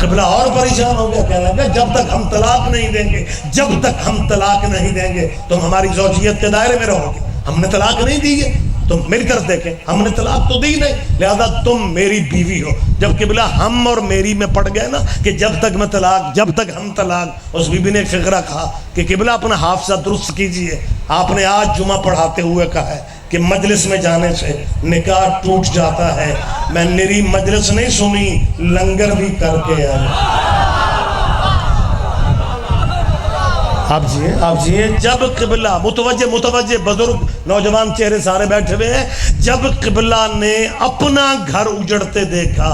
قبلہ اور پریشان ہو گیا، کہنے لگا جب تک ہم طلاق نہیں دیں گے، جب تک ہم طلاق نہیں دیں گے تم ہماری زوجیت کے دائرے میں رہو گے۔ ہم نے طلاق نہیں دی ہے، تم مل کر دیکھیں، ہم نے طلاق تو دی نہیں، لہذا تم میری بیوی ہو۔ جب قبلہ ہم اور میری میں پڑ گئے نا کہ جب تک میں طلاق، جب تک ہم طلاق، اس بیوی نے ایک فقرہ کہا کہ قبلہ اپنا حافظہ درست کیجئے، آپ نے آج جمعہ پڑھاتے ہوئے کہا ہے کہ مجلس میں جانے سے نکاح ٹوٹ جاتا ہے۔ میں نری مجلس نہیں سنی، لنگر بھی کر کے آیا۔ آپ جیئے جب قبلہ متوجہ بزرگ نوجوان چہرے سارے بیٹھے ہوئے ہیں، جب قبلہ نے اپنا گھر اجڑتے دیکھا،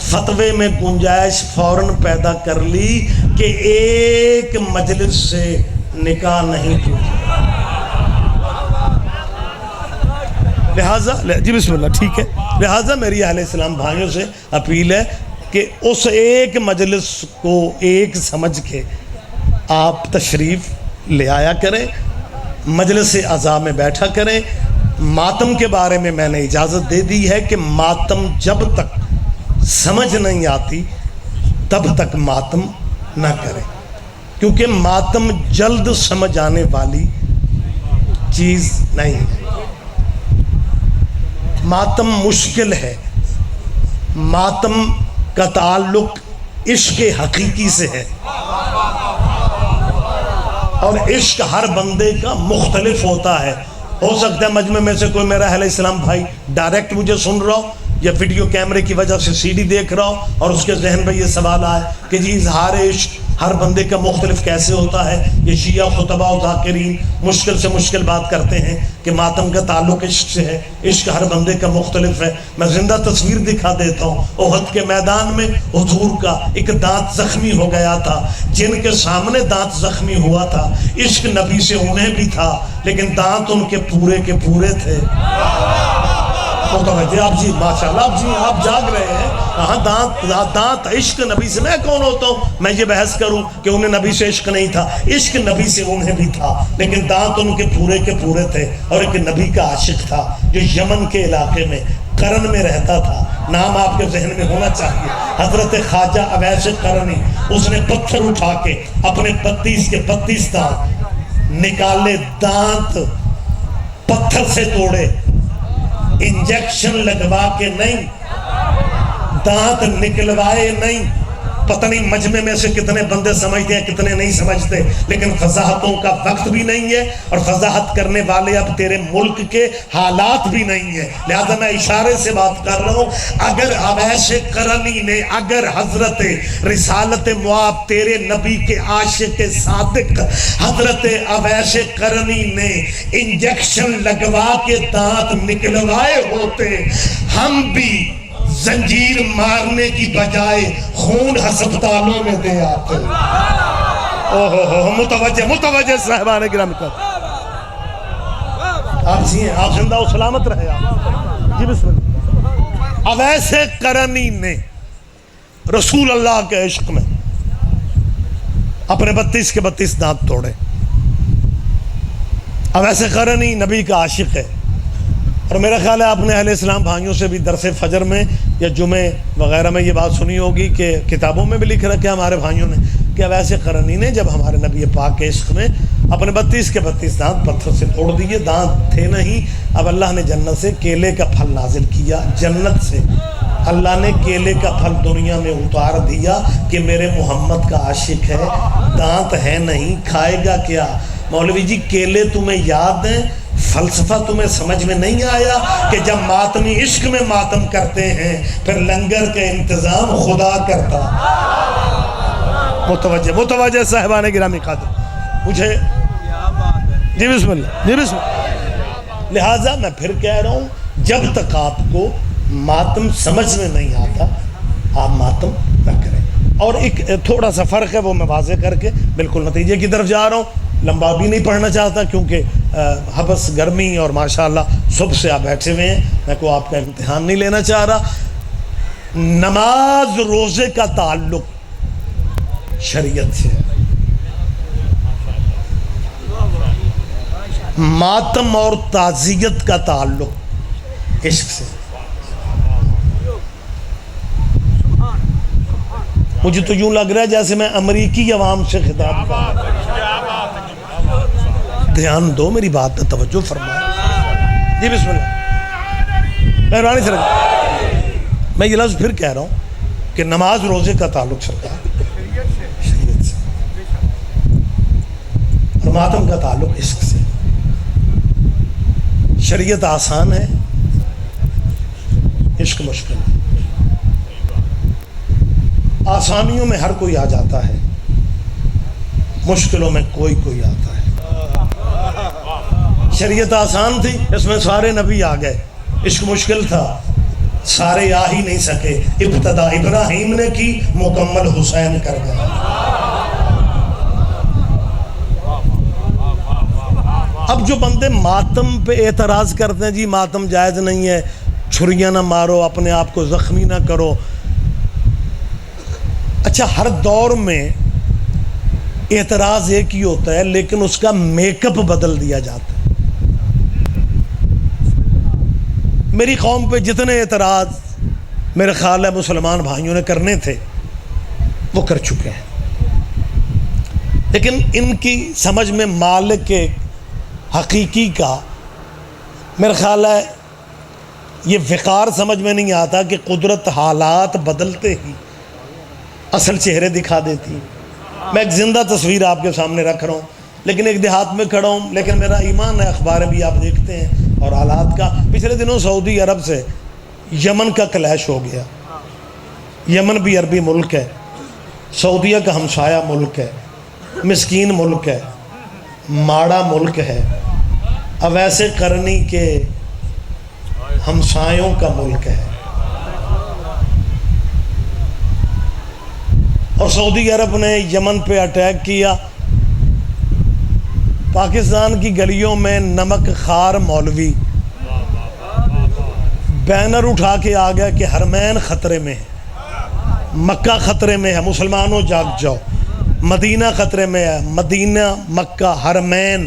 فتوے میں گنجائش فوراً پیدا کر لی کہ ایک مجلس سے نکاح نہیں ٹوٹا۔ لہٰذا جی بسم اللہ، ٹھیک ہے، لہٰذا میری اہل اسلام بھائیوں سے اپیل ہے کہ اس ایک مجلس کو ایک سمجھ کے آپ تشریف لے آیا کریں، مجلس اعضاء میں بیٹھا کریں۔ ماتم کے بارے میں میں نے اجازت دے دی ہے کہ ماتم جب تک سمجھ نہیں آتی تب تک ماتم نہ کریں، کیونکہ ماتم جلد سمجھ آنے والی چیز نہیں ہے۔ ماتم مشکل ہے، ماتم کا تعلق عشق حقیقی سے ہے، اور عشق ہر بندے کا مختلف ہوتا ہے۔ ہو سکتا ہے مجمع میں سے کوئی میرا اہل اسلام بھائی ڈائریکٹ مجھے سن رہا ہو یا ویڈیو کیمرے کی وجہ سے سی ڈی دیکھ رہا ہو اور اس کے ذہن میں یہ سوال آئے کہ جی اظہار عشق ہر بندے کا مختلف کیسے ہوتا ہے۔ یہ شیعہ خطبہ و ذاکرین مشکل سے مشکل بات کرتے ہیں کہ ماتم کا تعلق عشق سے ہے، عشق ہر بندے کا مختلف ہے۔ میں زندہ تصویر دکھا دیتا ہوں، احد کے میدان میں حضور کا ایک دانت زخمی ہو گیا تھا، جن کے سامنے دانت زخمی ہوا تھا عشق نبی سے انہیں بھی تھا، لیکن دانت ان کے پورے تھے۔ متوجہ آپ جی، ماشاءاللہ آپ جی، آپ جاگ رہے ہیں۔ ہاں، دانت عشق نبی سے، میں کون ہوتا ہوں میں یہ بحث کروں کہ انہیں نبی سے عشق نہیں تھا، عشق نبی سے انہیں بھی تھا، لیکن دانت ان کے پورے تھے۔ اور ایک نبی کا عاشق تھا جو یمن کے علاقے میں قرن میں رہتا تھا، نام آپ کے ذہن میں ہونا چاہیے، حضرت خواجہ اویس قرنی۔ اس نے پتھر اٹھا کے اپنے 32 کے 32 دانت نکالے، دانت پتھر سے توڑے، انجیکشن لگوا کے نہیں، دانت نکلوائے نہیں۔ پتہ نہیں مجمع میں سے کتنے بندے سمجھتے ہیں کتنے نہیں سمجھتے، لیکن فضاحتوں کا وقت بھی نہیں ہے، اور فضاحت کرنے والے اب تیرے ملک کے حالات بھی نہیں ہیں، لہذا میں اشارے سے بات کر رہا ہوں۔ اگر اویس قرنی نے، اگر حضرت رسالت معاب تیرے نبی کے عاشق صادق حضرت اویس قرنی نے انجیکشن لگوا کے دانت نکلوائے ہوتے، ہم بھی زنجیر مارنے کی بجائے خون ہسپتالوں میں دے آتے۔ متوجہ صاحبان گرامی کا آپ جی ہیں، آپ زندہ و سلامت رہے آپ جی بسم اللہ۔ اویس قرنی نے رسول اللہ کے عشق میں اپنے 32 کے 32 دانت توڑے۔ اویس قرنی نبی کا عاشق ہے، اور میرا خیال ہے آپ نے اہل اسلام بھائیوں سے بھی درس فجر میں یا جمعے وغیرہ میں یہ بات سنی ہوگی کہ کتابوں میں بھی لکھ رکھا ہے ہمارے بھائیوں نے کہ اویس قرنی نے جب ہمارے نبی پاک کے عشق میں اپنے 32 کے 32 دانت پتھر سے توڑ دیے، دانت تھے نہیں۔ اب اللہ نے جنت سے کیلے کا پھل نازل کیا، جنت سے اللہ نے کیلے کا پھل دنیا میں اتار دیا کہ میرے محمد کا عاشق ہے، دانت ہے نہیں، کھائے گا کیا؟ مولوی جی کیلے تمہیں یاد ہیں، فلسفہ تمہیں سمجھ میں نہیں آیا کہ جب ماتمی عشق میں ماتم کرتے ہیں پھر لنگر کا انتظام خدا کرتا۔ متوجہ صاحبان گرامی قادر مجھے جی بسم اللہ، جی بسم اللہ۔ لہٰذا میں پھر کہہ رہا ہوں، جب تک آپ کو ماتم سمجھ میں نہیں آتا آپ ماتم نہ کریں۔ اور ایک تھوڑا سا فرق ہے، وہ میں واضح کر کے بالکل نتیجے کی طرف جا رہا ہوں، لمبا بھی نہیں پڑھنا چاہتا کیونکہ حبس گرمی اور ماشاءاللہ صبح سے آپ بیٹھے ہوئے ہیں، میں کو آپ کا امتحان نہیں لینا چاہ رہا۔ نماز روزے کا تعلق شریعت سے ہے، ماتم اور تعزیت کا تعلق عشق سے۔ مجھے تو یوں لگ رہا ہے جیسے میں امریکی عوام سے خطاب کر رہا ہوں۔ دھیان دو، میری بات پر توجہ فرمائیں۔ جی بسم اللہ۔ مہربانی سرکار، میں یہ لفظ پھر کہہ رہا ہوں کہ نماز روزے کا تعلق سرکار شریعت سے، اور ماتم کا تعلق عشق سے۔ شریعت آسان ہے، عشق مشکل ہے۔ آسانیوں میں ہر کوئی آ جاتا ہے، مشکلوں میں کوئی کوئی آتا ہے۔ شریعت آسان تھی، اس میں سارے نبی آ گئے۔ عشق مشکل تھا، سارے آ ہی نہیں سکے۔ ابتدا ابراہیم نے کی، مکمل حسین کر گیا۔ اب جو بندے ماتم پہ اعتراض کرتے ہیں، جی ماتم جائز نہیں ہے، چھریاں نہ مارو، اپنے آپ کو زخمی نہ کرو۔ اچھا، ہر دور میں اعتراض ایک ہی ہوتا ہے، لیکن اس کا میک اپ بدل دیا جاتا ہے۔ میری قوم پہ جتنے اعتراض میرے خیال ہے مسلمان بھائیوں نے کرنے تھے وہ کر چکے ہیں، لیکن ان کی سمجھ میں مالک کے حقیقی کا میرے خیال ہے یہ وقار سمجھ میں نہیں آتا کہ قدرت حالات بدلتے ہی اصل چہرے دکھا دیتی۔ میں ایک زندہ تصویر آپ کے سامنے رکھ رہا ہوں، لیکن ایک دیہات میں کھڑا ہوں، لیکن میرا ایمان ہے، اخباریں بھی آپ دیکھتے ہیں اور حالات کا۔ پچھلے دنوں سعودی عرب سے یمن کا کلیش ہو گیا۔ یمن بھی عربی ملک ہے، سعودیہ کا ہمسایہ ملک ہے، مسکین ملک ہے، ماڑا ملک ہے، اویسے قرنی کے ہمسایوں کا ملک ہے۔ اور سعودی عرب نے یمن پہ اٹیک کیا۔ پاکستان کی گلیوں میں نمک خار مولوی بینر اٹھا کے آ گیا کہ حرمین خطرے میں ہے، مکہ خطرے میں ہے، مسلمانوں جاگ جاؤ، مدینہ خطرے میں ہے، مدینہ مکہ حرمین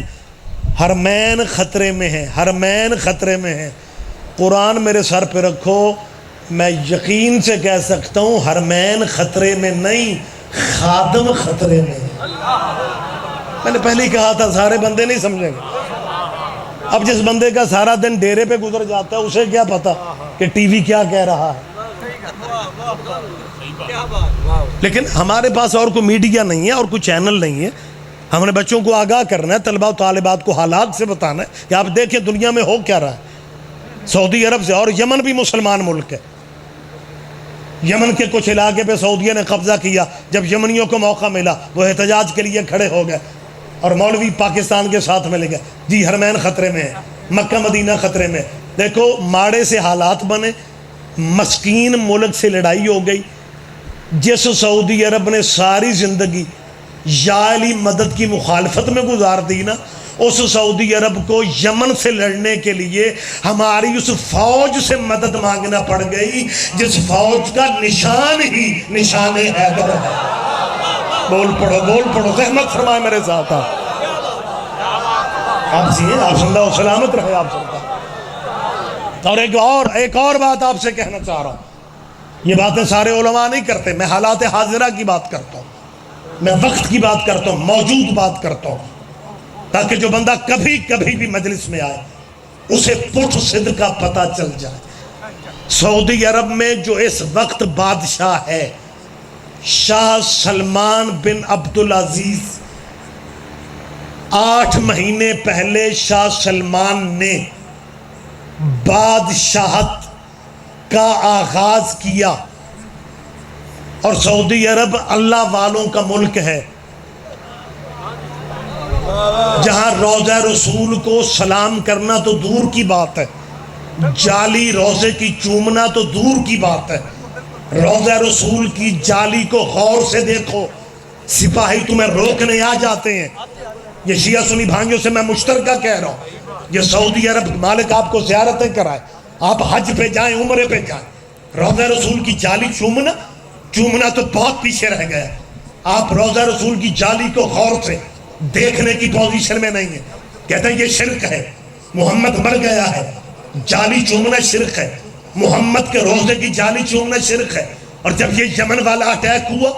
خطرے میں ہے، حرمین خطرے میں ہے۔ قرآن میرے سر پہ رکھو، میں یقین سے کہہ سکتا ہوں حرمین خطرے میں نہیں، خادم خطرے میں ہے۔ میں نے پہلے ہی کہا تھا، سارے بندے نہیں سمجھیں گے۔ اب جس بندے کا سارا دن ڈیرے پہ گزر جاتا ہے اسے کیا پتا کہ ٹی وی کیا کہہ رہا ہے۔ لیکن ہمارے پاس اور کوئی میڈیا نہیں ہے اور کوئی چینل نہیں ہے۔ ہم نے بچوں کو آگاہ کرنا ہے، طلباء و طالبات کو حالات سے بتانا ہے کہ آپ دیکھیں دنیا میں ہو کیا رہا ہے۔ سعودی عرب سے، اور یمن بھی مسلمان ملک ہے، یمن کے کچھ علاقے پہ سعودیہ نے قبضہ کیا۔ جب یمنیوں کو موقع ملا وہ احتجاج کے لیے کھڑے ہو گئے، اور مولوی پاکستان کے ساتھ ملے گئے، جی حرمین خطرے میں ہے، مکہ مدینہ خطرے میں۔ دیکھو ماڑے سے حالات بنے، مسکین ملک سے لڑائی ہو گئی۔ جس سعودی عرب نے ساری زندگی یا علی مدد کی مخالفت میں گزار دی نا، اس سعودی عرب کو یمن سے لڑنے کے لیے ہماری اس فوج سے مدد مانگنا پڑ گئی جس فوج کا نشان ہی نشان حیدر ہے۔ بول پڑھو، زحمت فرمائے میرے ساتھ۔ آپ زندہ و سلامت رہے آپ سرکار۔ اور ایک اور بات آپ سے کہنا چاہ رہا ہوں، یہ باتیں سارے علماء نہیں کرتے، میں حالات حاضرہ کی بات کرتا ہوں، میں وقت کی بات کرتا ہوں، موجود بات کرتا ہوں، تاکہ جو بندہ کبھی بھی مجلس میں آئے اسے پٹھ صدق کا پتہ چل جائے۔ سعودی عرب میں جو اس وقت بادشاہ ہے شاہ سلمان بن عبدالعزیز، 8 مہینے پہلے شاہ سلمان نے بادشاہت کا آغاز کیا، اور سعودی عرب اللہ والوں کا ملک ہے، جہاں روضہ رسول کو سلام کرنا تو دور کی بات ہے، جالی روضے کی چومنا تو دور کی بات ہے۔ روضہ رسول کی جالی کو غور سے دیکھو، سپاہی تمہیں روکنے آ جاتے ہیں۔ یہ شیعہ سنی بھائیوں سے میں مشترکہ کہہ رہا ہوں، یہ سعودی عرب مالک آپ کو زیارتیں کرائے، آپ حج پہ جائیں، عمرے پہ جائیں، روضہ رسول کی جالی چومنا تو بہت پیچھے رہ گیا۔ آپ روضہ رسول کی جالی کو غور سے دیکھنے کی پوزیشن میں نہیں ہے۔ کہتے ہیں یہ شرک ہے، محمد مر گیا ہے، جالی چومنا شرک ہے، محمد کے روزے کی جالی چومنا شرک ہے۔ اور جب یہ یمن والا اٹیک ہوا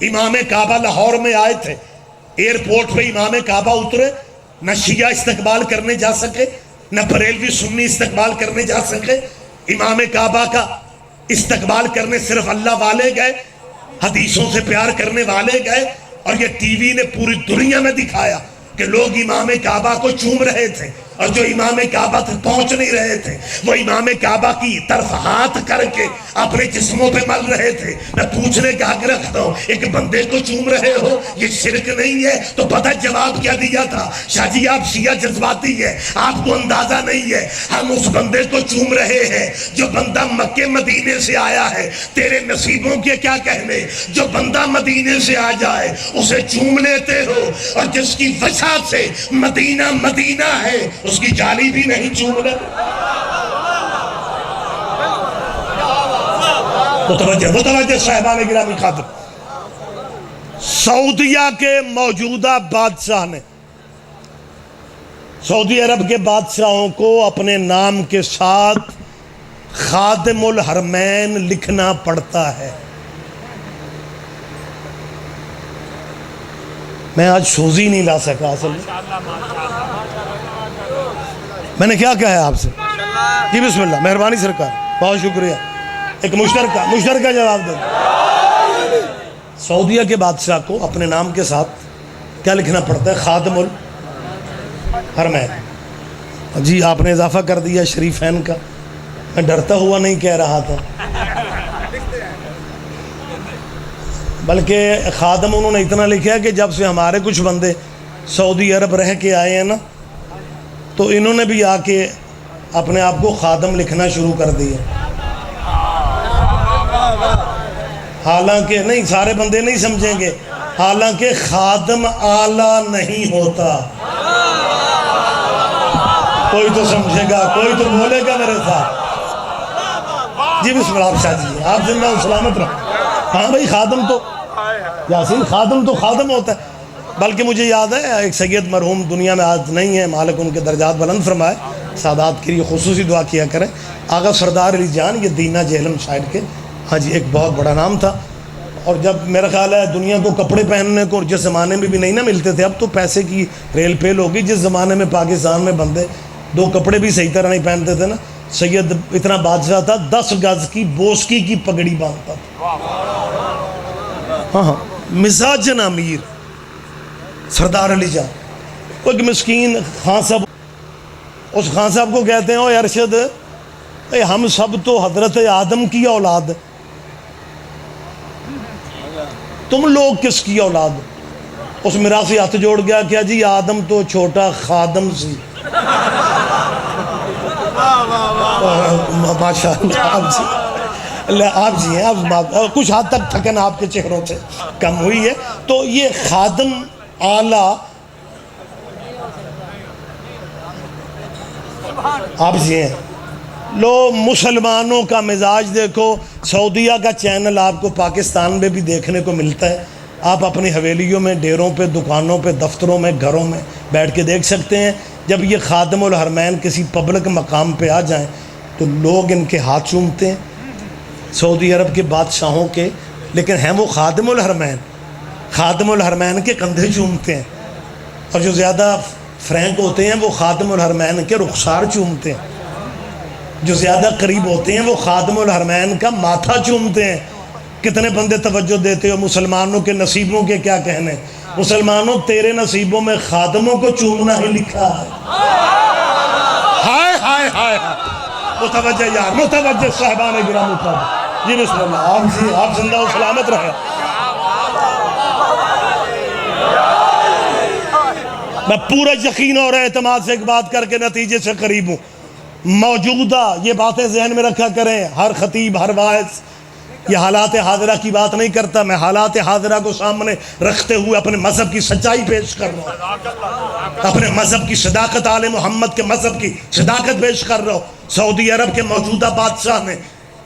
امام کعبہ لاہور میں آئے تھے، ایئرپورٹ پہ امام کعبہ اترے، نہ شیعہ استقبال کرنے جا سکے، نہ بریلوی سنی استقبال کرنے جا سکے، امام کعبہ کا استقبال کرنے صرف اللہ والے گئے، حدیثوں سے پیار کرنے والے گئے، اور یہ ٹی وی نے پوری دنیا میں دکھایا کہ لوگ امام کعبہ کو چوم رہے تھے، اور جو امام کعبہ تک پہنچ نہیں رہے تھے وہ امام کعبہ کی طرف ہاتھ کر کے اپنے جسموں پہ مل رہے تھے۔ میں پوچھنے کا حق رکھتا ہوں، ایک بندے کو چوم رہے ہو، یہ شرک نہیں ہے؟ تو پتہ جواب کیا دیا تھا؟ شاہ جی آپ شیعہ جذباتی ہے، آپ کو اندازہ نہیں ہے، ہم اس بندے کو چوم رہے ہیں جو بندہ مکے مدینے سے آیا ہے۔ تیرے نصیبوں کے کیا کہنے، جو بندہ مدینے سے آ جائے اسے چوم لیتے ہو، اور جس کی وجہ سے مدینہ مدینہ ہے اس کی جالی بھی نہیں چوم لے۔ متوجہ صاحبان گرامی خاطر، سعودیہ کے موجودہ بادشاہ نے سعودی عرب کے بادشاہوں کو اپنے نام کے ساتھ خادم الحرمین لکھنا پڑتا ہے۔ میں آج سوزی نہیں لا سکا اصل میں نے کیا کہا ہے آپ سے؟ جی بسم اللہ، مہربانی سرکار، بہت شکریہ۔ ایک مشترکہ جواب دیں۔ سعودیہ کے بادشاہ کو اپنے نام کے ساتھ کیا لکھنا پڑتا ہے؟ خادم الحرمین۔ جی آپ نے اضافہ کر دیا شریفین کا، میں ڈرتا ہوا نہیں کہہ رہا تھا، بلکہ خادم انہوں نے اتنا لکھا کہ جب سے ہمارے کچھ بندے سعودی عرب رہ کے آئے ہیں نا، تو انہوں نے بھی آ کے اپنے آپ کو خادم لکھنا شروع کر دیا۔ حالانکہ نہیں، سارے بندے نہیں سمجھیں گے، حالانکہ خادم اعلیٰ نہیں ہوتا۔ کوئی تو سمجھے گا، کوئی تو بولے گا میرے ساتھ۔ جی بسم اللہ، آپ شاہ جی، آپ زندہ و سلامت رہو۔ ہاں بھائی، خادم تو یاسین، خادم تو خادم ہوتا ہے۔ بلکہ مجھے یاد ہے ایک سید مرحوم دنیا میں آج نہیں ہے، مالک ان کے درجات بلند فرمائے، سادات کے لیے خصوصی دعا کیا کریں، آغا سردار علی جان، یہ دینہ جہلم سائڈ کے، ہاں جی، ایک بہت بڑا نام تھا۔ اور جب میرا خیال ہے دنیا کو کپڑے پہننے کو جس زمانے میں بھی نہیں نہ ملتے تھے، اب تو پیسے کی ریل پیل ہوگی، جس زمانے میں پاکستان میں بندے دو کپڑے بھی صحیح طرح نہیں پہنتے تھے نا، سید اتنا بادشاہ تھا، 10 گز کی بوسکی کی پگڑی باندھتا تھا۔ ہاں، مزاجن امیر سردار علی جان۔ ایک مسکین خان صاحب، اس خان صاحب کو کہتے ہیں، اوے ارشد، ہم سب تو حضرت آدم کی اولاد، تم لوگ کس کی اولاد؟ اس میراثی ہاتھ جوڑ گیا، کیا جی آدم تو چھوٹا خادم سی۔ ماشاء اللہ، آپ جی ہیں، آپ کچھ حد تک تھکن آپ کے چہروں سے کم ہوئی ہے۔ تو یہ خادم اعلیٰ آپ جی ہیں۔ لو مسلمانوں کا مزاج دیکھو، سعودیہ کا چینل آپ کو پاکستان میں بھی دیکھنے کو ملتا ہے، آپ اپنی حویلیوں میں، ڈیروں پہ، دکانوں پہ، دفتروں میں، گھروں میں بیٹھ کے دیکھ سکتے ہیں۔ جب یہ خادم الحرمین کسی پبلک مقام پہ آ جائیں تو لوگ ان کے ہاتھ چومتے ہیں، سعودی عرب کے بادشاہوں کے، لیکن ہیں وہ خادم الحرمین، خادم الحرمین کے کندھے چومتے ہیں، اور جو زیادہ فرینک ہوتے ہیں وہ خادم الحرمین کے رخسار چومتے ہیں، جو زیادہ قریب ہوتے ہیں وہ خادم الحرمین کا ماتھا چومتے ہیں۔ کتنے بندے توجہ دیتے ہو؟ مسلمانوں کے نصیبوں کے کیا کہنے؟ مسلمانوں، تیرے نصیبوں میں خادموں کو چومنا ہی لکھا ہے۔ ہائے ہائے ہائے ہائے، متوجہ یار، متوجہ صاحبان گرامی خاطر۔ جی بسم اللہ، آپ زندہ و سلامت رہے۔ میں پورا یقین اور اعتماد سے ایک بات کر کے نتیجے سے قریب ہوں، موجودہ یہ باتیں ذہن میں رکھا کریں، ہر خطیب، ہر واعظ یہ حالات حاضرہ کی بات نہیں کرتا، میں حالات حاضرہ کو سامنے رکھتے ہوئے اپنے مذہب کی سچائی پیش کر رہا ہوں، اپنے مذہب کی صداقت، آل محمد کے مذہب کی صداقت پیش کر رہا ہوں۔ سعودی عرب کے موجودہ بادشاہ نے،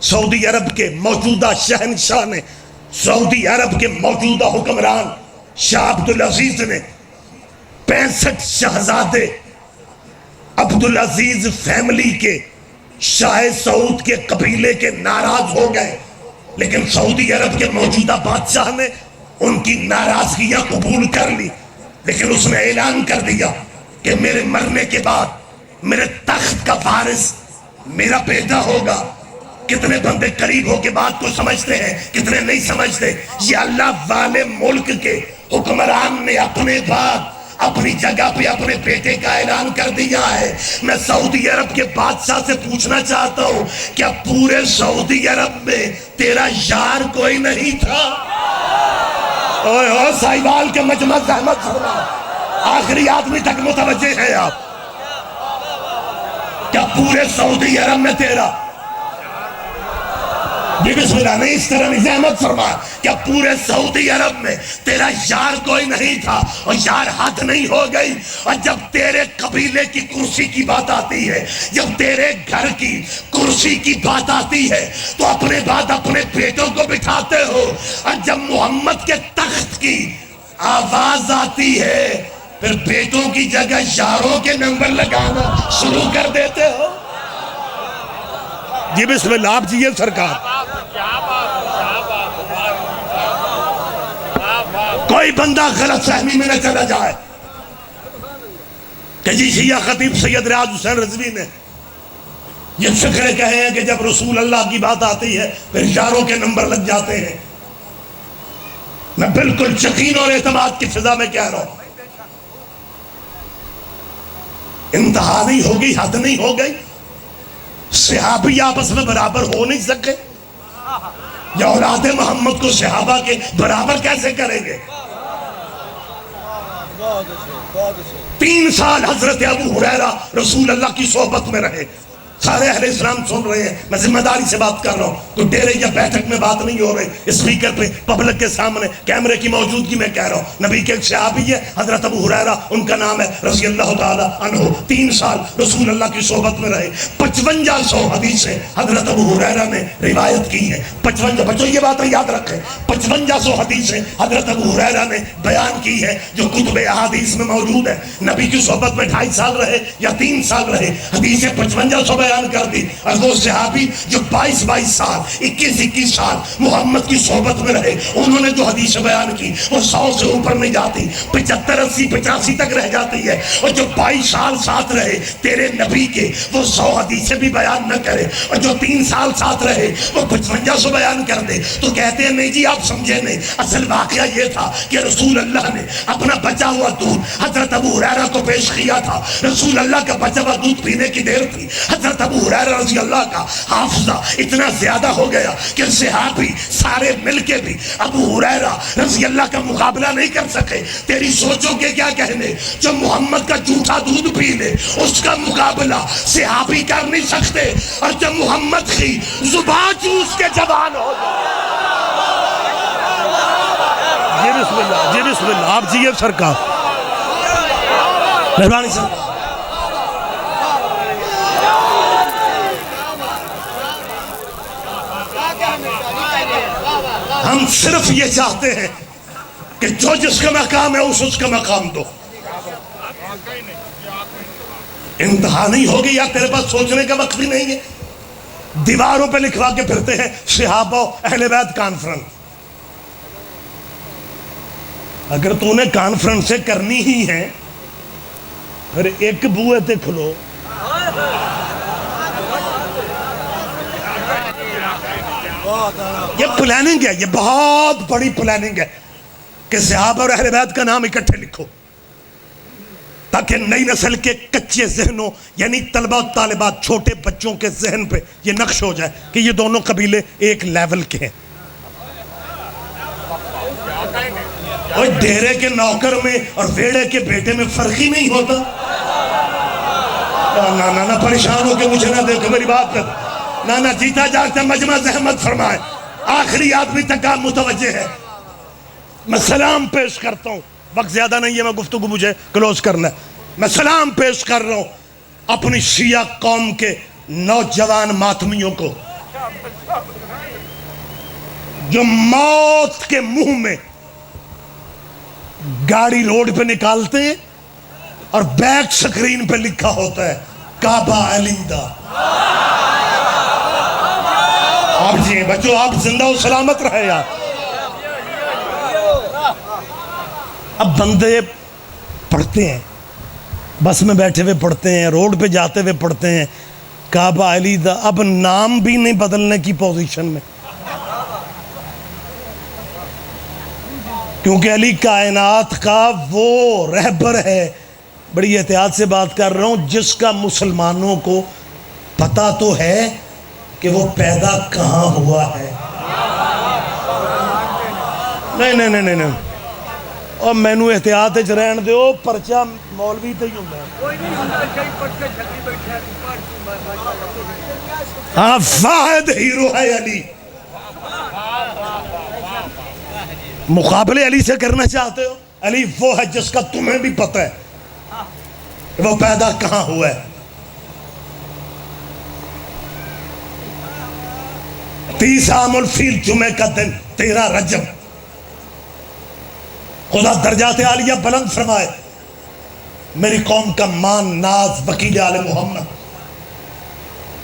سعودی عرب کے موجودہ شہنشاہ نے، سعودی عرب کے موجودہ حکمران شاہ عبدالعزیز نے 65 شہزادے عبدالعزیز فیملی کے، شاہ سعود کے قبیلے کے ناراض ہو گئے، لیکن سعودی عرب کے موجودہ بادشاہ نے ان کی ناراضگیاں قبول کر لی، لیکن اس نے اعلان کر دیا کہ میرے مرنے کے بعد میرے تخت کا وارث میرا بیٹا ہوگا۔ کتنے بندے قریب ہو کے بات کو سمجھتے ہیں، کتنے نہیں سمجھتے۔ یہ اللہ والے ملک کے حکمران نے اپنے بعد اپنی جگہ پہ اپنے بیٹے کا اعلان کر دیا ہے۔ میں سعودی عرب کے بادشاہ سے پوچھنا چاہتا ہوں، کیا پورے سعودی عرب میں تیرا یار کوئی نہیں تھا؟ اوہ اوہ سائیوال کے مجمع زحمت فرما، آخری آدمی تک متوجہ ہے آپ۔ کیا پورے سعودی عرب میں تیرا، جی بسم اللہ، نہیں اس طرح نہیں، زحمت فرما، کیا پورے سعودی عرب میں تیرا یار کوئی نہیں تھا؟ اور یار حد نہیں ہو گئی؟ اور جب تیرے قبیلے کی کرسی کی بات آتی ہے، جب تیرے گھر کی کرسی کی بات آتی ہے، تو اپنے بعد اپنے بیٹوں کو بٹھاتے ہو، اور جب محمد کے تخت کی آواز آتی ہے پھر بیٹوں کی جگہ یاروں کے نمبر لگانا شروع کر دیتے ہو۔ جی بسم اللہ، آپ جیئے سرکار۔ کوئی بندہ غلط فہمی میں نہ چلا جائے کہ جی شیعہ خطیب سید ریاض حسین رضوی نے یہ فکر کہے ہیں کہ جب رسول اللہ کی بات آتی ہے پھر یاروں کے نمبر لگ جاتے ہیں۔ میں بالکل یقین اور اعتماد کی فضا میں کہہ رہا ہوں، انتہا نہیں ہوگی، حد نہیں ہو گئی۔ صحابی آپس میں برابر ہو نہیں سکے، یا اولاد محمد کو صحابہ کے برابر کیسے کریں گے؟ 3 سال حضرت ابو ہریرہ رسول اللہ کی صحبت میں رہے۔ سارے اہل اسلام سن رہے ہیں، میں ذمہ داری سے بات کر رہا ہوں، کوئی ڈیرے یا بیٹھک میں بات نہیں ہو رہی، اسپیکر پہ پبلک کے سامنے کیمرے کی موجودگی میں کہہ رہا ہوں۔ نبی کے ایک صحابی ہے حضرت ابو ہریرہ، ان کا نام ہے رضی اللہ تعالیٰ عنہ۔ 3 سال رسول اللہ کی صحبت میں رہے، 5500 حدیثیں حضرت ابو ہریرہ نے روایت کی ہیں۔ 55، بچوں یہ باتیں یاد رکھیں، 5500 حدیثیں حضرت ابو ہریرہ نے بیان کی ہے جو کتب احادیث میں موجود ہے۔ نبی کی صحبت میں 2.5 سال رہے یا 3 سال رہے، حدیثیں 5500 بیان کر دی۔ اور وہ صحابی جو 22 سال 21 سال محمد کی صحبت میں رہے، انہوں نے جو حدیث بیان کی وہ 100 سے اوپر نہیں جاتی، 75 80 85 تک رہ جاتی ہے۔ اور جو 22 سال ساتھ رہے تیرے نبی کے، وہ 100 حدیثیں بھی بیان نہ کرے، اور جو 3 سال ساتھ رہے وہ 5500 بیان کر دے، تو کہتے ہیں نہیں جی آپ سمجھے نہیں، اصل واقعہ یہ تھا کہ رسول اللہ نے اپنا بچا ہوا دودھ حضرت ابو ہریرہ کو پیش کیا تھا۔ رسول اللہ کا بچا ہوا دودھ پینے کی دیر تھی، حضرت ابو ہریرہ رضی اللہ کا حافظہ اتنا زیادہ ہو گیا کہ صحابی سارے مل کے بھی ابو ہریرہ رضی اللہ کا مقابلہ نہیں کر سکے۔ تیری سوچوں کے کیا کہنے، جو محمد کا جھوٹا دودھ پی لے اس کا مقابلہ صحابی کر نہیں سکتے، اور جب محمد کی زبان چوس کے جوان ہو جائے۔ جی بسم اللہ، جی بسم اللہ، آپ جیئے سرکار، مہربانی سرکار۔ ہم صرف یہ چاہتے ہیں کہ جو جس کا مقام ہے اس کا مقام دو۔ انتہا نہیں ہوگی یا تیرے پاس سوچنے کا وقت بھی نہیں ہے؟ دیواروں پہ لکھوا کے پھرتے ہیں صحابہ اہل بیت کانفرنس۔ اگر تو نے کانفرنسیں کرنی ہی ہیں پھر ایک بوئے تے کھلو۔ یہ پلاننگ ہے، یہ بہت بڑی پلاننگ ہے کہ صحابہ اور اہل بیت کا نام اکٹھے لکھو، تاکہ نئی نسل کے کچے ذہنوں یعنی طلبہ و طالبات چھوٹے بچوں کے ذہن پہ یہ نقش ہو جائے کہ یہ دونوں قبیلے ایک لیول کے ہیں۔ اور ڈیرے کے نوکر میں اور ویڑے کے بیٹے میں فرق ہی نہیں ہوتا۔ نانا پریشان ہو کے مجھے نہ دیکھو، میری بات کر، نانا جیتا جاگتا مجمع زحمت فرمائے، آخری آدمی تک آپ متوجہ ہے۔ میں سلام پیش کرتا ہوں، وقت زیادہ نہیں ہے، میں گفتگو مجھے کلوز کرنا ہے۔ میں سلام پیش کر رہا ہوں اپنی شیعہ قوم کے نوجوان ماتمیوں کو جو موت کے منہ میں گاڑی روڈ پہ نکالتے ہیں اور بیک سکرین پہ لکھا ہوتا ہے کعبہ علیندہ۔ آپ جی بچوں، آپ زندہ و سلامت رہے یار۔ اب بندے پڑھتے ہیں، بس میں بیٹھے ہوئے پڑھتے ہیں، روڈ پہ جاتے ہوئے پڑھتے ہیں کعبہ علی دا، اب نام بھی نہیں بدلنے کی پوزیشن میں، کیونکہ علی کائنات کا وہ رہبر ہے. بڑی احتیاط سے بات کر رہا ہوں، جس کا مسلمانوں کو پتہ تو ہے کہ وہ پیدا کہاں ہوا ہے. نہیں اور مینو احتیاط رہن دو، پرچہ مولوی تے ہی ہوتا ہے. ہاں واحد ہیرو ہے علی. مقابلے علی سے کرنا چاہتے ہو؟ علی وہ ہے جس کا تمہیں بھی پتہ ہے وہ پیدا کہاں ہوا ہے. 30 عام الفیل جمعہ کا دن 13 رجب، خدا درجات عالیہ بلند فرمائے. میری قوم کا مان ناز وکیل آل محمد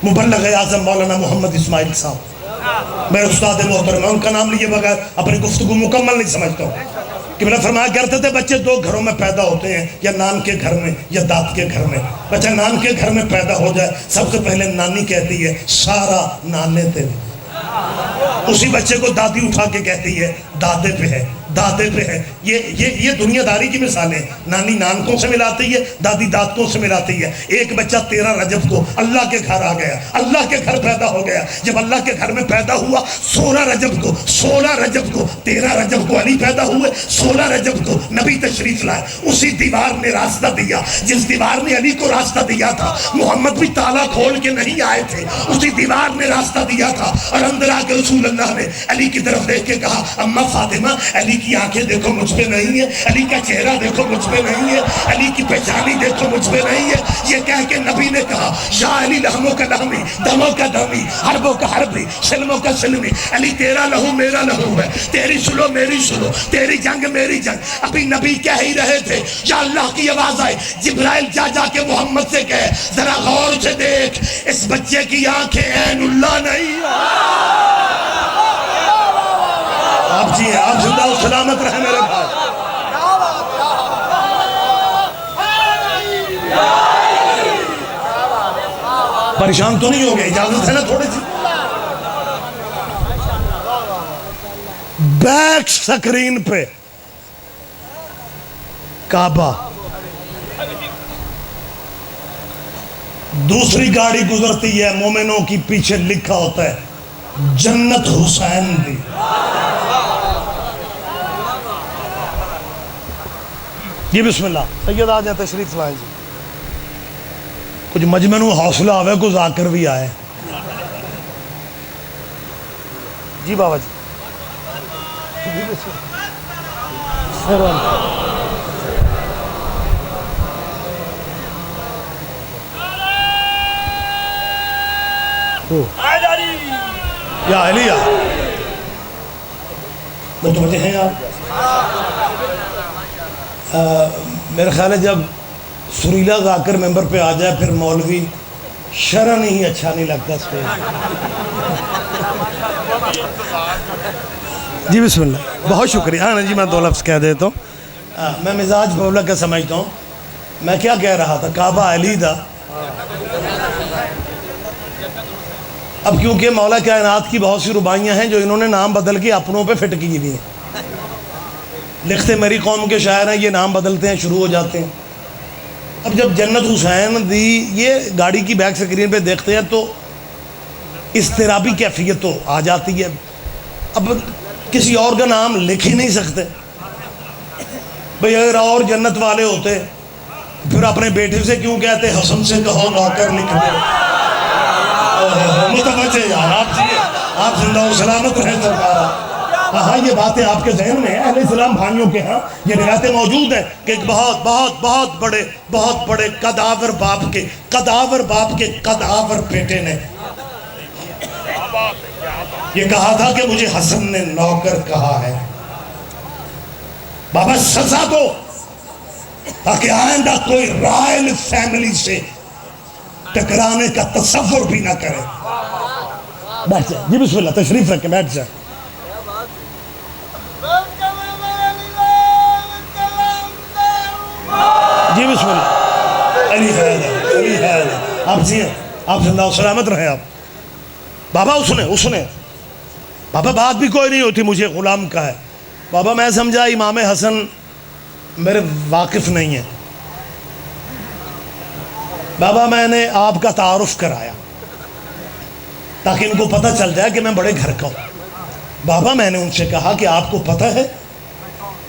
مبلغ اعظم مولانا محمد اسماعیل صاحب، میرے استاد محترم، ان کا نام لیے بغیر اپنی گفتگو مکمل نہیں سمجھتا ہوں. کہ میں نے فرمایا کرتے تھے بچے 2 گھروں میں پیدا ہوتے ہیں، یا نان کے گھر میں یا داد کے گھر میں. بچہ نان کے گھر میں پیدا ہو جائے، سب سے پہلے نانی کہتی ہے سارا نانے تے. اسی بچے کو دادی اٹھا کے کہتی ہے دادے پہ ہے، دادے پہ ہے. یہ دنیا داری کی مثالیں. نانی نانکوں سے ملاتی ہے، دادی دادکوں سے ملاتی ہے. ایک بچہ 13 رجب کو اللہ کے گھر آ گیا، اللہ کے گھر پیدا ہو گیا. جب اللہ کے گھر میں پیدا ہوا 16 رجب کو 13 رجب کو علی پیدا ہوئے، 16 رجب کو نبی تشریف لائے. اسی دیوار نے راستہ دیا جس دیوار نے علی کو راستہ دیا تھا. محمد بھی تالا کھول کے نہیں آئے تھے، اسی دیوار نے راستہ دیا تھا. اور اندر آ کے رسول اللہ نے علی کی طرف دیکھ کے کہا اماں فاطمہ، علی کی آنکھیں دیکھو مجھ پہ نہیں ہے، علی کا چہرہ دیکھو مجھ پہ نہیں ہے، علی کی پیشانی دیکھو مجھ پہ نہیں ہے. یہ کہہ کے نبی نے کہا یا علی لہموں کا لہمی، دموں کا دمی، حربوں کا حربی، سلموں کا سلمی. علی تیرا لہو میرا لہو ہے، تیری سلو میری سلو، تیری جنگ میری جنگ. ابھی نبی کہہ ہی رہے تھے یا اللہ کی آواز آئی، جبرائیل جا کے محمد سے کہے ذرا غور سے دیکھ، اس بچے کی آنکھیں عین اللہ نہیں. آپ جی ہیں، آپ زندہ و سلامت رہے میرے بھائی. پریشان تو نہیں ہو گئے؟ اجازت ہے نا تھوڑی سی؟ بیک سکرین پہ کعبہ، دوسری گاڑی گزرتی ہے، مومنوں کی پیچھے لکھا ہوتا ہے جنت حسین دی. جی بسم اللہ، سید آ جائیں، تشریف لائیں جی. کچھ مجمع حوصلہ آوے، کو ذاکر بھی آئے. جی بابا جی. یا علی متوجہ ہیں آپ؟ میرے خیال ہے جب سریلا ذاکر ممبر پہ آ جائے پھر مولوی شرح نہیں اچھا نہیں لگتا اس پہ. جی بسم اللہ، بہت شکریہ. ہاں جی میں 2 لفظ کہہ دیتا ہوں. میں مزاج بولا کا سمجھتا ہوں. میں کیا کہہ رہا تھا؟ کعبہ علی دا. اب کیونکہ مولا کائنات کی بہت سی رباعیاں ہیں جو انہوں نے نام بدل کے اپنوں پہ فٹ کی ہوئی ہیں. لکھتے میری قوم کے شاعر ہیں، یہ نام بدلتے ہیں، شروع ہو جاتے ہیں. اب جب جنت حسین دی یہ گاڑی کی بیک سکرین پہ دیکھتے ہیں تو اضطرابی کیفیت تو آ جاتی ہے. اب کسی اور کا نام لکھ ہی نہیں سکتے. بھئی اگر اور جنت والے ہوتے پھر اپنے بیٹے سے کیوں کہتے حسن سے کہو نوکر لکھ دے. متوجہ یار، آپ زندہ و سلامت رہیں سرکارہ. ہاں یہ باتیں آپ کے ذہن میں ہیں، اہل اسلام بھائیوں کے ہاں یہ روایتیں موجود ہیں کہ ایک بہت بڑے قداور باپ کے قداور بیٹے نے یہ کہا تھا کہ مجھے حسن نے نوکر کہا ہے. بابا سزا دو تاکہ آئندہ کوئی رائل فیملی سے ٹکرانے کا تصور بھی نہ کرے. بیٹھ جائیں جی، بسم اللہ، تشریف رکھیں، بیٹھ جائیں. جی بسم اللہ. علی حیدر، علی حیدر، آپ جی ہیں، آپ زندہ و سلامت رہے. آپ بابا اس نے بابا بات بھی کوئی نہیں ہوتی مجھے غلام کا ہے. بابا میں سمجھا امام حسن میرے واقف نہیں ہیں. بابا میں نے آپ کا تعارف کرایا تاکہ ان کو پتہ چل جائے کہ میں بڑے گھر کا ہوں. بابا میں نے ان سے کہا کہ آپ کو پتہ ہے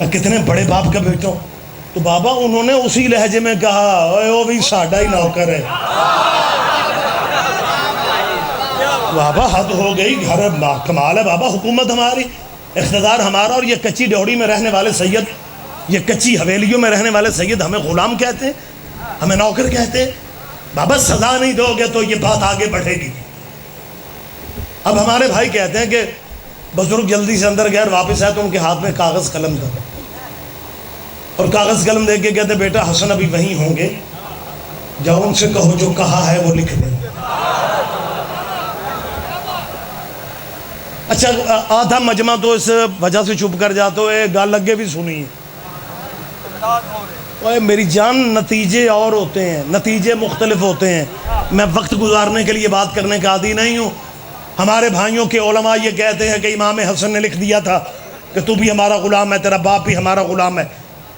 میں کتنے بڑے باپ کا بیٹا ہوں. تو بابا انہوں نے اسی لہجے میں کہا اوے وہ بھی ساڈا ہی نوکر ہے. بابا حد ہو گئی، گھر کمال ہے بابا، حکومت ہماری، اقتدار ہمارا، اور یہ کچی ڈیوڑی میں رہنے والے سید، یہ کچی حویلیوں میں رہنے والے سید ہمیں غلام کہتے ہیں، ہمیں نوکر کہتے ہیں. بابا سزا نہیں دو گے تو یہ بات آگے بڑھے گی. اب ہمارے بھائی کہتے ہیں کہ بزرگ جلدی سے اندر گئے، واپس آئے تو ان کے ہاتھ میں کاغذ قلم تھا، اور کاغذ قلم دے کے کہتے بیٹا حسن ابھی وہیں ہوں گے، جاؤ ان سے کہو جو کہا ہے وہ لکھ دیں. اچھا آدھا مجمع تو اس وجہ سے چپ کر جاتے ہوئے گال لگے بھی سنی ہے. میری جان نتیجے اور ہوتے ہیں، نتیجے مختلف ہوتے ہیں. میں وقت گزارنے کے لیے بات کرنے کا عادی نہیں ہوں. ہمارے بھائیوں کے علماء یہ کہتے ہیں کہ امام حسن نے لکھ دیا تھا کہ تو بھی ہمارا غلام ہے، تیرا باپ بھی ہمارا غلام ہے.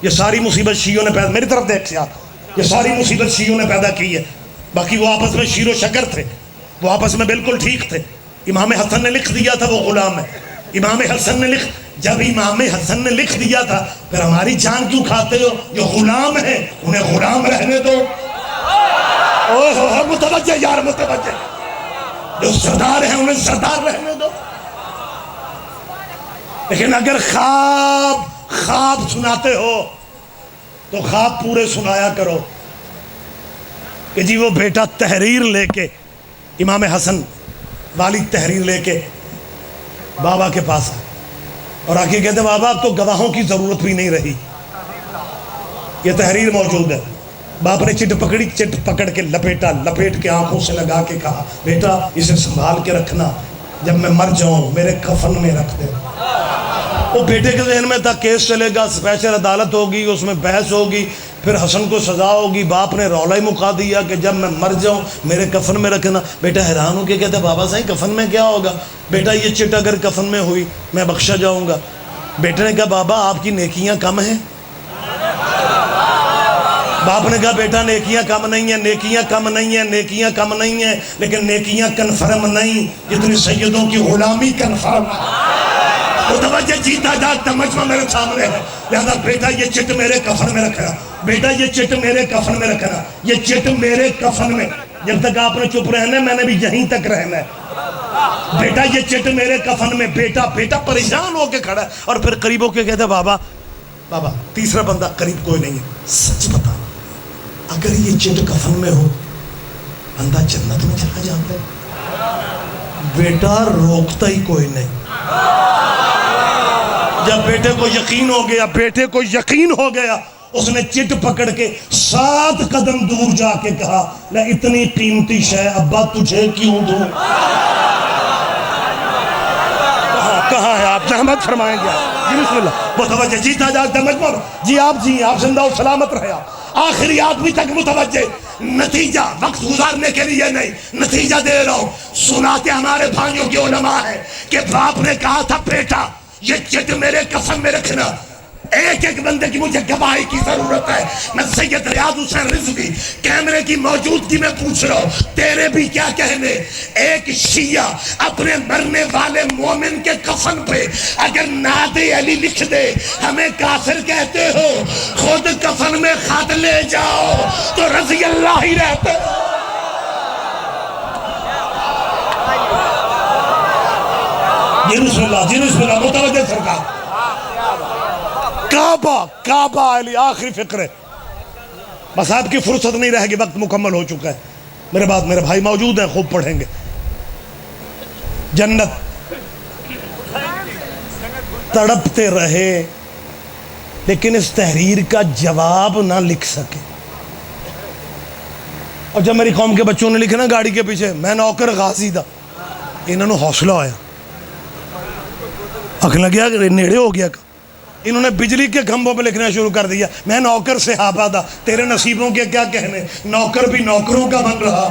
یہ ساری مصیبت شیعوں نے پیدا، میری طرف دیکھ یہ ساری مصیبت شیعوں نے پیدا کی ہے. باقی وہ آپس میں شیر و شکر تھے، وہ آپس میں بالکل ٹھیک تھے. امام حسن نے لکھ دیا تھا وہ غلام ہے. امام حسن نے جب امام حسن نے لکھ دیا تھا پھر ہماری جان کیوں کھاتے ہو؟ جو غلام ہیں انہیں غلام رہنے دو. متوجہ یار متوجہ، جو سردار ہیں انہیں سردار رہنے دو. لیکن اگر خواب سناتے ہو تو خواب پورے سنایا کرو کہ جی وہ بیٹا تحریر لے کے، امام حسن والد تحریر لے کے بابا کے پاس آئے اور آگے کہتے بابا اب تو گواہوں کی ضرورت بھی نہیں رہی، یہ تحریر موجود ہے. باپ نے چٹ پکڑی، چٹ پکڑ کے لپیٹ کے آنکھوں سے لگا کے کہا بیٹا اسے سنبھال کے رکھنا، جب میں مر جاؤں میرے کفن میں رکھ دے. وہ بیٹے کے ذہن میں تھا کیس چلے گا، اسپیشل عدالت ہوگی، اس میں بحث ہوگی، پھر حسن کو سزا ہوگی. باپ نے رولا ہی مکا دیا کہ جب میں مر جاؤں میرے کفن میں رکھنا. بیٹا حیران ہو کے کہتا بابا صاحب کفن میں کیا ہوگا؟ بیٹا یہ چٹ اگر کفن میں ہوئی میں بخشا جاؤں گا. بیٹے نے کہا بابا آپ کی نیکیاں کم ہیں. باپ نے کہا بیٹا نیکیاں کم نہیں ہیں، نیکیاں کم نہیں ہیں، نیکیاں کم نہیں ہیں، لیکن نیکیاں کنفرم نہیں جتنی سیدوں کی غلامی کنفرم ہے. متوجہ جیتا جاگتا مجمع میرے سامنے ہے، لہذا بیٹا یہ چٹ میرے کفن میں رکھنا، بیٹا یہ چٹ میرے کفن میں رکھنا، یہ چٹ میرے کفن میں. جب تک آپ نے چپ رہنا ہے میں نے بھی یہیں تک رہنا ہے. بیٹا یہ چٹ میرے کفن میں. بیٹا پریشان ہو کے کھڑا ہے اور پھر قریب ہو کے کہتا بابا تیسرا بندہ قریب کوئی نہیں ہے، سچ بتا اگر یہ چٹ کفن میں ہو بندہ جنت میں چلا جاتا ہے. بیٹا روکتا ہی کوئی نہیں. جب بیٹے کو یقین ہو گیا اس نے چٹ پکڑ کے 7 قدم دور جا کے کہا میں اتنی قیمتی شے ابا تجھے کیوں دوں؟ کہاں ہے آپ؟ زحمت فرمائیں گے جی بسم اللہ. متوجہ جیتا جاگتا مجمع جی آپ زندہ و سلامت رہے. آپ آخری آدمی تک متوجہ. نتیجہ وقت گزارنے کے لیے نہیں، نتیجہ دے رہا ہوں. سناتے ہمارے بھائیوں کے علماء ہے کہ باپ نے کہا تھا بیٹا یہ چٹ میرے کفن میں رکھنا. ایک بندے کی مجھے گواہی کی ضرورت ہے. میں سید ریاض حسین رضوی کیمرے کی موجودگی میں پوچھ رہا ہوں تیرے بھی کیا کہنے؟ ایک شیعہ اپنے مرنے والے مومن کے کفن پہ اگر نعت علی لکھ دے ہمیں کافر کہتے ہو، خود کفن میں خط لے جاؤ تو رضی اللہ ہی رہتے. جی بسم اللہ متوجہ سرکار. کعبہ علی آخری فکر. بس آپ کی فرصت نہیں رہے گی، وقت مکمل ہو چکا ہے. میرے بعد میرے بھائی موجود ہیں، خوب پڑھیں گے. جنت تڑپتے رہے لیکن اس تحریر کا جواب نہ لکھ سکے. اور جب میری قوم کے بچوں نے لکھا نا گاڑی کے پیچھے میں نوکر غازی دا، انہوں نے حوصلہ آیا، اکھ لگیا کہ نیڑے ہو گیا. انہوں نے بجلی کے کھمبوں پہ لکھنا شروع کر دیا، میں نوکر صحابہ دا، تیرے نصیبوں کے کیا کہنے، نوکر بھی نوکروں کا بن رہا۔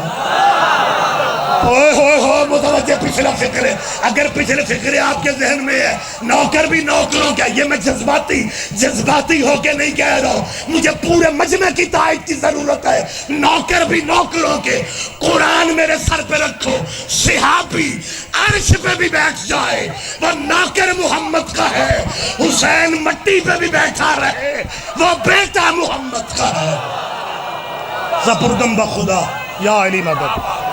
اوہ ہوئے ہوئے متوجہ پچھلا فکر ہے، اگر پچھلے فکر آپ کے ذہن میں ہے نوکر بھی نوکروں کا، یہ میں جذباتی ہو کے نہیں کہہ رہا ہوں، مجھے پورے مجمع کی تائید کی ضرورت ہے۔ نوکر بھی نوکروں کے، قرآن میرے سر پہ رکھو، صحابی عرش پہ بھی بیٹھ جائے وہ نوکر محمد کا ہے، حسین مٹی پہ بھی بیٹھا رہے وہ بیٹا محمد کا ہے۔ سپردم بخدا یا علی مدد۔